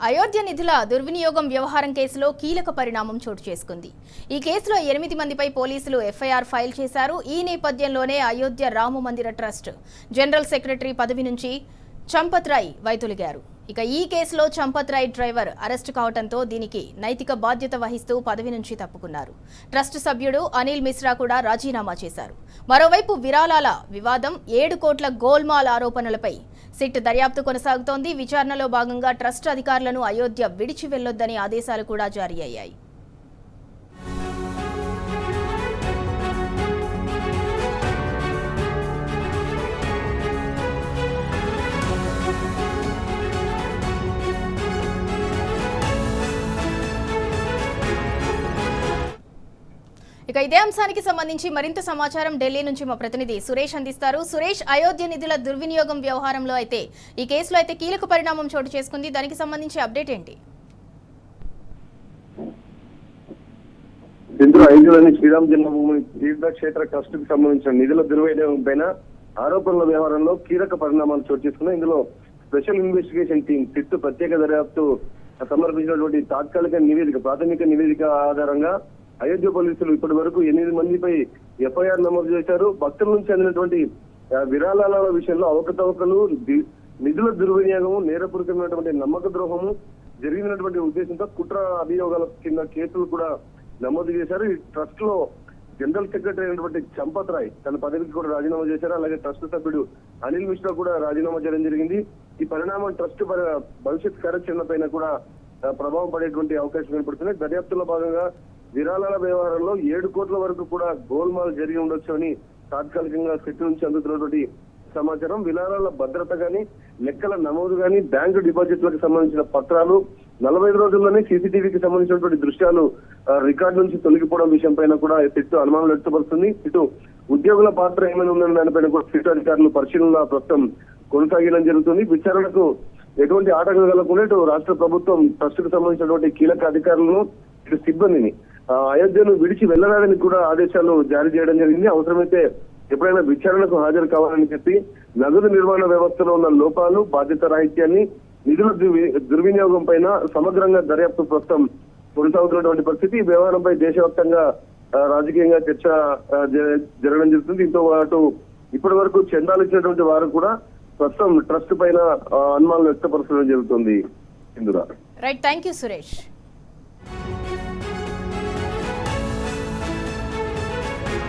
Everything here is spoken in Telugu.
అయోధ్య నిధుల దుర్వినియోగం వ్యవహారం కేసులో కీలక పరిణామం చోటు చేసుకుంది. ఈ కేసులో 8 మందిపై పోలీసులు ఎఫ్ఐఆర్ ఫైల్ చేశారు. ఈ నేపథ్యంలోనే అయోధ్య రామ మందిర ట్రస్ట్ జనరల్ సెక్రటరీ పదవి నుంచి చంపత్ రాయ్ వైదొలిగారు. ఇక ఈ కేసులో చంపత్ రాయ్ డ్రైవర్ అరెస్టు కావడంతో దీనికి నైతిక బాధ్యత వహిస్తూ పదవి నుంచి తప్పుకున్నారు. ట్రస్ట్ సభ్యుడు అనిల్ మిశ్రా కూడా రాజీనామా చేశారు. మరోవైపు విరాళాల వివాదం, 7 కోట్ల గోల్మాల్ ఆరోపణలపై సిట్ దర్యాప్తు కొనసాగుతోంది. విచారణలో భాగంగా ట్రస్ట్ అధికారులను అయోధ్య విడిచి వెళ్లొద్దని ఆదేశాలు కూడా జారీ అయ్యాయి. ఇక ఇదే అంశానికి సంబంధించి మరింత సమాచారం ఢిల్లీ నుంచి మా ప్రతినిధి సురేష్ అందిస్తారు. సురేష్, అయోధ్య నిధుల దుర్వినియోగం వ్యవహారంలో అయితే ఈ కేసులో అయితే కీలక పరిణామం చోటు చేసుకుంది. దానికి సంబంధించి అప్డేట్ ఏంటి? అయోధ్యలోని శ్రీరామ్ జన్మభూమి తీర్థక్షేత్ర ట్రస్ట్ కి సంబంధించిన నిధుల దుర్వినియోగం పైన ఆరోపణల వ్యవహారంలో కీలక పరిణామాలు చోటు చేసుకున్నాయి. ఇందులో స్పెషల్ ఇన్వెస్టిగేషన్ టీం సిట్ ప్రత్యేక దర్యాప్తు సమర్పించినటువంటి ప్రాథమిక నివేదిక ఆధారంగా అయోధ్య పోలీసులు ఇప్పటి వరకు 8 మందిపై ఎఫ్ఐఆర్ నమోదు చేశారు. భక్తుల నుంచి అందినటువంటి విరాళాల విషయంలో అవకతవకలు, నిధుల దుర్వినియోగము, నేరపూరితమైనటువంటి నమ్మక ద్రోహము జరిగినటువంటి ఉద్దేశంతో కుట్ర అభియోగాల కింద కేసులు కూడా నమోదు చేశారు. ఈ ట్రస్ట్ లో జనరల్ సెక్రటరీ అయినటువంటి చంపత్ రాయ్ తన పదవికి కూడా రాజీనామా చేశారు. అలాగే ట్రస్ట్ సభ్యుడు అనిల్ మిశ్రా కూడా రాజీనామా చేయడం జరిగింది. ఈ పరిణామం ట్రస్ట్ భవిష్యత్ కార్యాచరణ పైన కూడా ప్రభావం పడేటువంటి అవకాశం కనపడుతుంది. దర్యాప్తులో భాగంగా విరాళాల వ్యవహారంలో 7 కోట్ల వరకు కూడా గోల్మాల్ జరిగి ఉండొచ్చు అని తాత్కాలికంగా సిట్ నుంచి అందుతున్నటువంటి సమాచారం. విరాళాల భద్రత గాని, లెక్కల నమోదు గాని, బ్యాంకు డిపాజిట్లకు సంబంధించిన పత్రాలు, 45 రోజుల్లోనే సీసీటీవీకి సంబంధించినటువంటి దృశ్యాలు రికార్డు నుంచి తొలగిపోవడం విషయం పైన కూడా సిట్ అనుమానాలు వ్యక్తపరుస్తుంది. ఇటు ఉద్యోగుల పాత్ర ఏమైనా ఉందన్న దానిపైన కూడా సిట్ అధికారులు పరిశీలన ప్రస్తుతం కొనసాగడం జరుగుతుంది. విచారణకు ఎటువంటి ఆటంకం కలగకుండా ఇటు రాష్ట్ర ప్రభుత్వం ట్రస్ట్ కు సంబంధించినటువంటి కీలక అధికారులను, ఇటు సిబ్బందిని అయోధ్యను విడిచి వెళ్లరాదని కూడా ఆదేశాలు జారీ చేయడం జరిగింది. అవసరమైతే ఎప్పుడైనా విచారణకు హాజరు కావాలని చెప్పి నగదు నిర్వహణ వ్యవస్థలో ఉన్న లోపాలు, బాధ్యత రాహిత్యాన్ని, నిధుల దుర్వినియోగం పైన సమగ్రంగా దర్యాప్తు ప్రస్తుతం కొనసాగుతున్నటువంటి పరిస్థితి. ఈ వ్యవహారంపై దేశవ్యాప్తంగా రాజకీయంగా చర్చ జరగడం జరుగుతుంది. దీంతో పాటు ఇప్పటి వరకు చందాలు ఇచ్చినటువంటి వారు కూడా ప్రస్తుతం ట్రస్ట్ పైన అనుమానాలు వ్యక్తపరచడం జరుగుతుంది. Right, thank you Suresh.